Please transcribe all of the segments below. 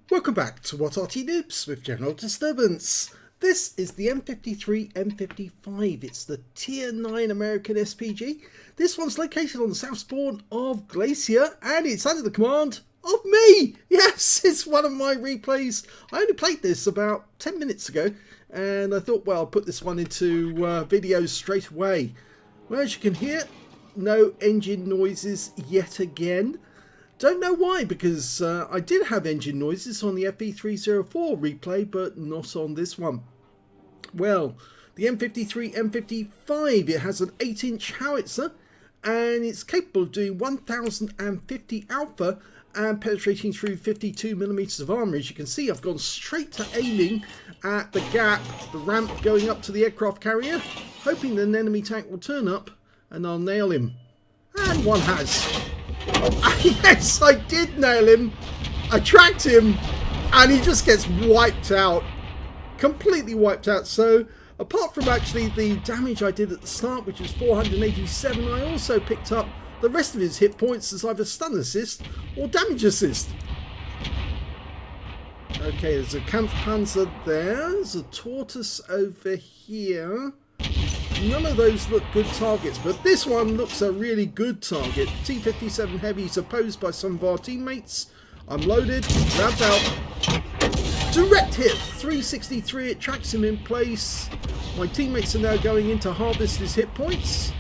Welcome back to What Arty Noobs with General Disturbance. This is the M53 M55. It's the Tier 9 American SPG. This one's located on the south spawn of Glacier and it's under the command of me. Yes, it's one of my replays. I only played this about 10 minutes ago and I thought, well, I'll put this one into videos straight away. Well, as you can hear, no engine noises yet again. Don't know why, because I did have engine noises on the FE304 replay, but not on this one. Well, the M53 M55, it has an 8-inch howitzer, and it's capable of doing 1050 alpha and penetrating through 52mm of armour. As you can see, I've gone straight to aiming at the gap, the ramp going up to the aircraft carrier, hoping that an enemy tank will turn up, and I'll nail him. And one has. Yes, I did nail him. I tracked him and he just gets wiped out. Completely wiped out. So apart from actually the damage I did at the start, which was 487, I also picked up the rest of his hit points as either stun assist or damage assist. Okay, there's a Kampfpanzer there. There's a Tortoise over here. None of those look good targets, but this one looks a really good target. T-57 Heavy's opposed by some of our teammates. I'm loaded, rounds out. Direct hit, 363, it tracks him in place. My teammates are now going in to harvest his hit points.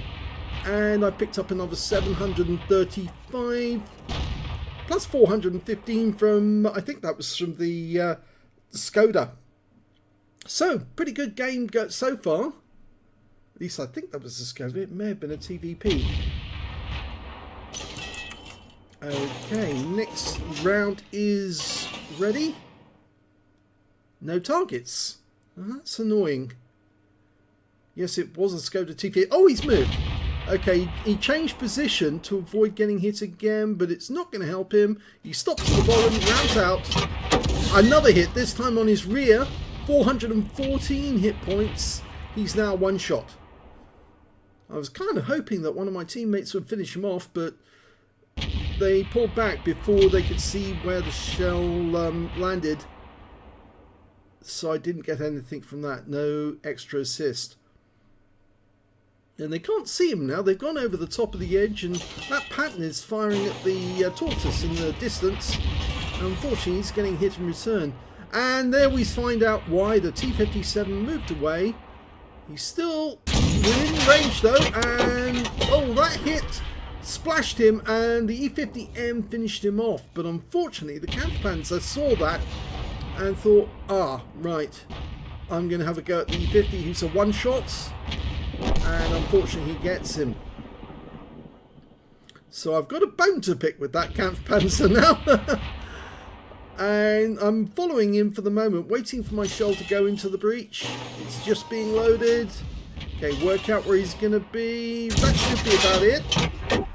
And I picked up another 735, plus 415 from, I think that was from the Skoda. So, pretty good game so far. At least I think that was a Skoda. It may have been a TVP. Okay, next round is ready. No targets. Oh, that's annoying. Yes, it was a Skoda TVP. Oh, he's moved. Okay, he changed position to avoid getting hit again, but it's not going to help him. He stops the bottom, rounds out. Another hit, this time on his rear. 414 hit points. He's now one shot. I was kind of hoping that one of my teammates would finish him off, but they pulled back before they could see where the shell landed. So I didn't get anything from that. No extra assist. And they can't see him now. They've gone over the top of the edge, and that pattern is firing at the Tortoise in the distance. Unfortunately, he's getting hit in return. And there we find out why the T-57 moved away. He's still within range though, and oh, that hit splashed him, and the E50M finished him off. But unfortunately, the Kampfpanzer saw that and thought, ah, right, I'm going to have a go at the E50, who's a one-shot, and unfortunately, he gets him. So I've got a bone to pick with that Kampfpanzer now. And I'm following him for the moment, waiting for my shell to go into the breach. It's just being loaded. Okay, work out where he's going to be. That should be about it.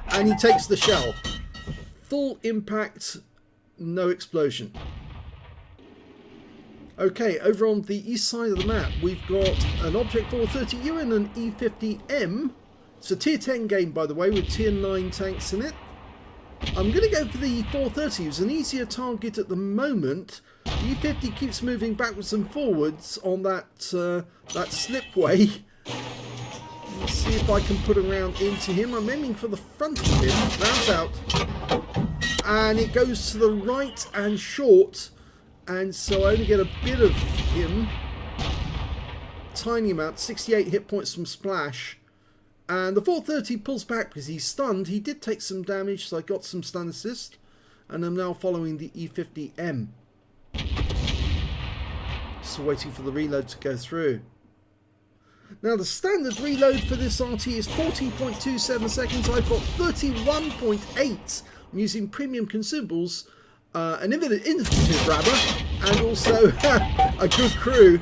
And he takes the shell. Full impact, no explosion. Okay, over on the east side of the map, we've got an Object 430U and an E50M. It's a tier 10 game, by the way, with tier 9 tanks in it. I'm going to go for the 430, who's an easier target at the moment. The E50 keeps moving backwards and forwards on that slipway. Let's see if I can put a round into him. I'm aiming for the front of him. Rounds out. And it goes to the right and short. And so I only get a bit of him. Tiny amount, 68 hit points from splash. And the 430 pulls back because he's stunned. He did take some damage, so I got some stun assist. And I'm now following the E50M. So waiting for the reload to go through. Now the standard reload for this Arty is 14.27 seconds. I've got 31.8. I'm using premium consumables, an innovative grabber, and also a good crew.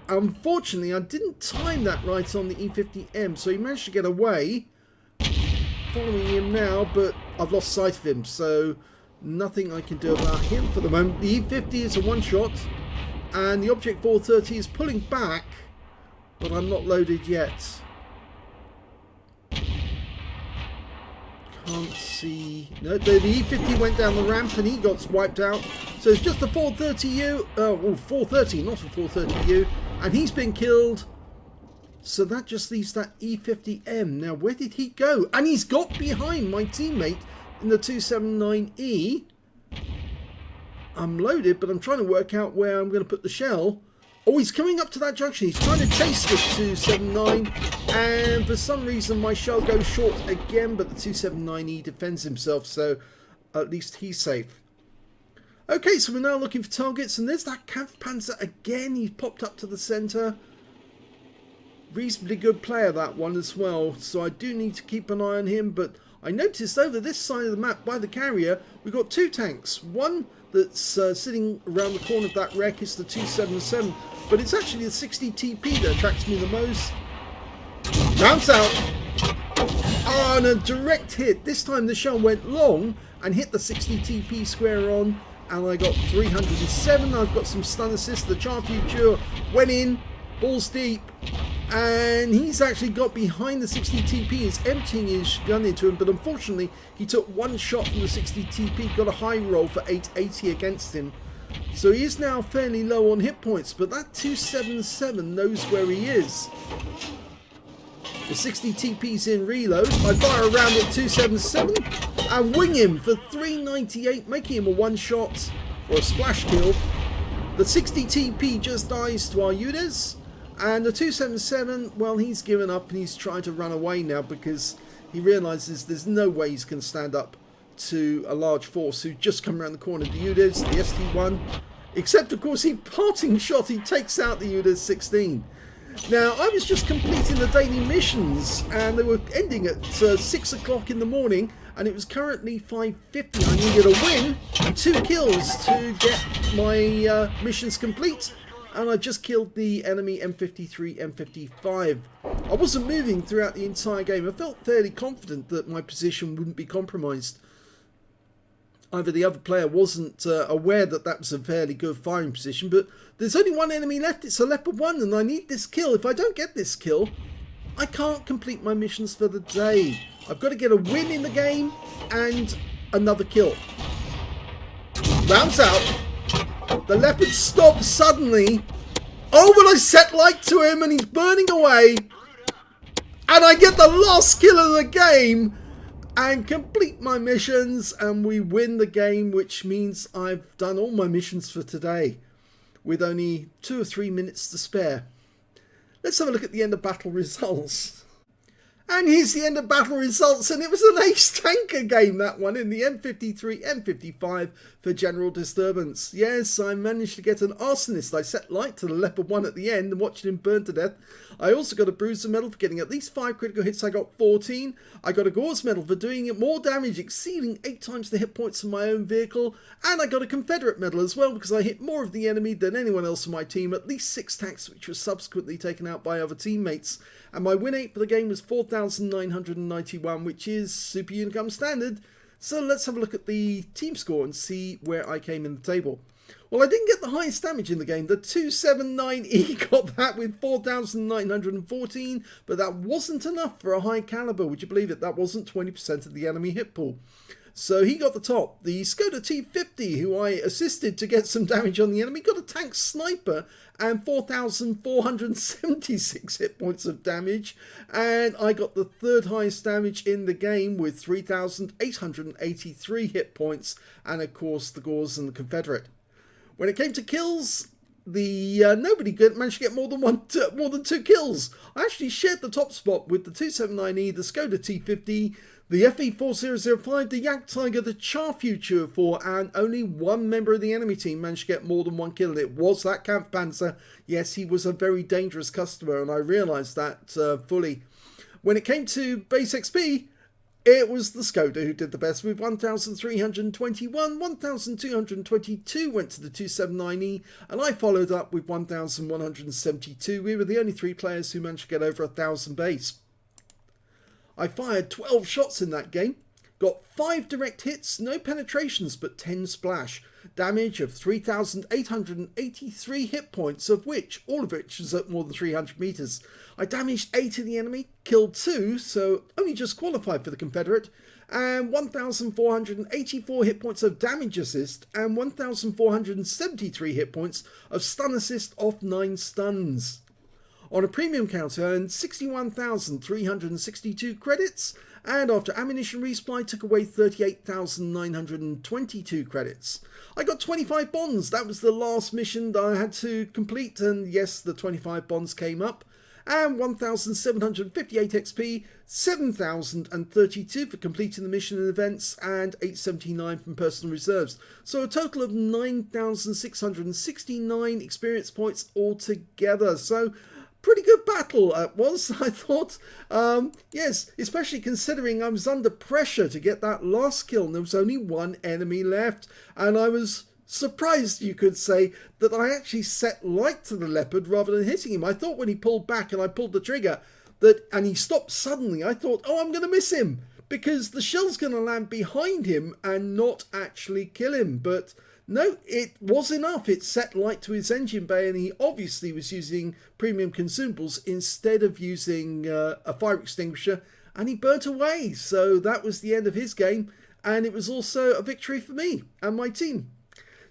Unfortunately, I didn't time that right on the E50M, so he managed to get away. Following him now, but I've lost sight of him, so nothing I can do about him for the moment. The E50 is a one-shot, and the Object 430 is pulling back, but I'm not loaded yet. can't see. No, the E50 went down the ramp and he got wiped out. So it's just a 430U. Well, 430, not a 430U. And he's been killed. So that just leaves that E50M. Now, where did he go? And he's got behind my teammate in the 279E. I'm loaded, but I'm trying to work out where I'm going to put the shell. Oh, he's coming up to that junction. He's trying to chase this 279. And for some reason, my shell goes short again, but the 279E defends himself. So at least he's safe. Okay, so we're now looking for targets. And there's that Kampfpanzer again. He's popped up to the center. Reasonably good player, that one as well. So I do need to keep an eye on him. But I noticed over this side of the map by the carrier, we've got two tanks. One that's sitting around the corner of that wreck is the 277. But it's actually the 60 TP that attracts me the most. Bounce out. Oh, and a direct hit. This time the shell went long and hit the 60 TP square on. And I got 307. I've got some stun assist. The Char Future went in. Balls deep. And he's actually got behind the 60 TP. He's emptying his gun into him. But unfortunately, he took one shot from the 60 TP. Got a high roll for 880 against him. So he is now fairly low on hit points, but that 277 knows where he is. The 60 TP's in reload. I fire around at 277 and wing him for 398, making him a one-shot or a splash kill. The 60 TP just dies to our Udes, and the 277, well, he's given up and he's trying to run away now because he realises there's no way he's going to stand up to a large force who just come around the corner. The Udes, the ST1, except of course he parting shot, he takes out the Udes 16. Now I was just completing the daily missions and they were ending at 6 o'clock in the morning and it was currently 5:50. I needed a win and 2 kills to get my missions complete, and I just killed the enemy M53, M55. I wasn't moving throughout the entire game. I felt fairly confident that my position wouldn't be compromised. Either the other player wasn't aware that that was a fairly good firing position, but there's only one enemy left. It's a Leopard 1, and I need this kill. If I don't get this kill, I can't complete my missions for the day. I've got to get a win in the game and another kill. Rounds out. The Leopard stops suddenly. Oh, but I set light to him, and he's burning away. And I get the last kill of the game and complete my missions, and we win the game, which means I've done all my missions for today with only 2 or 3 minutes to spare. Let's have a look at the end of battle results. And here's the end of battle results, and it was an ace tanker game, that one, in the M53, M55 for general disturbance. Yes, I managed to get an arsonist. I set light to the Leopard 1 at the end and watched him burn to death. I also got a Bruiser medal for getting at least 5 critical hits. I got 14. I got a Gauze medal for doing more damage, exceeding 8 times the hit points of my own vehicle. And I got a Confederate medal as well because I hit more of the enemy than anyone else on my team, at least 6 tanks, which were subsequently taken out by other teammates. And my win rate for the game was 4,991, which is Super Unicum standard. So let's have a look at the team score and see where I came in the table. Well, I didn't get the highest damage in the game. The 279E got that with 4,914, but that wasn't enough for a high caliber. Would you believe it? That wasn't 20% of the enemy hit pool. So he got the top. The Skoda T50, who I assisted to get some damage on the enemy, got a tank sniper and 4,476 hit points of damage. And I got the 3rd highest damage in the game with 3,883 hit points. And of course the Gauze and the Confederate. When it came to kills, nobody managed to get more than 2 kills. I actually shared the top spot with the 279E, the Skoda T50, the FE4005, the Yak Tiger, the Char Future 4, and only one member of the enemy team managed to get more than 1 kill. It was that Kampfpanzer. Yes, he was a very dangerous customer, and I realised that fully. When it came to base XP, it was the Skoda who did the best with 1,321, 1,222 went to the 279E, and I followed up with 1,172. We were the only 3 players who managed to get over 1,000 base. I fired 12 shots in that game, got 5 direct hits, no penetrations, but 10 splash. Damage of 3,883 hit points, of which, all of which was at more than 300 meters. I damaged 8 of the enemy, killed 2, so only just qualified for the Confederate, and 1,484 hit points of damage assist, and 1,473 hit points of stun assist off 9 stuns. On a premium count, I earned 61,362 credits, and after ammunition resupply took away 38,922 credits. I got 25 bonds. That was the last mission that I had to complete, and yes, the 25 bonds came up. And 1,758 XP, 7,032 for completing the mission and events, and 879 from personal reserves. So a total of 9,669 experience points altogether. So pretty good battle it was, I thought. Yes, especially considering I was under pressure to get that last kill and there was only one enemy left, and I was surprised, you could say, that I actually set light to the leopard rather than hitting him. I thought when he pulled back and I pulled the trigger and he stopped suddenly, I thought, oh, I'm going to miss him because the shell's going to land behind him and not actually kill him. But no, it was enough. It set light to his engine bay, and he obviously was using premium consumables instead of using a fire extinguisher, and he burnt away. So that was the end of his game, and it was also a victory for me and my team.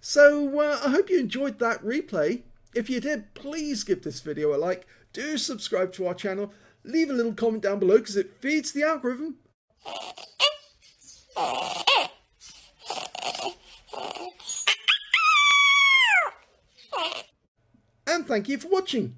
So I hope you enjoyed that replay. If you did, please give this video a like. Do subscribe to our channel. Leave a little comment down below because it feeds the algorithm. And thank you for watching.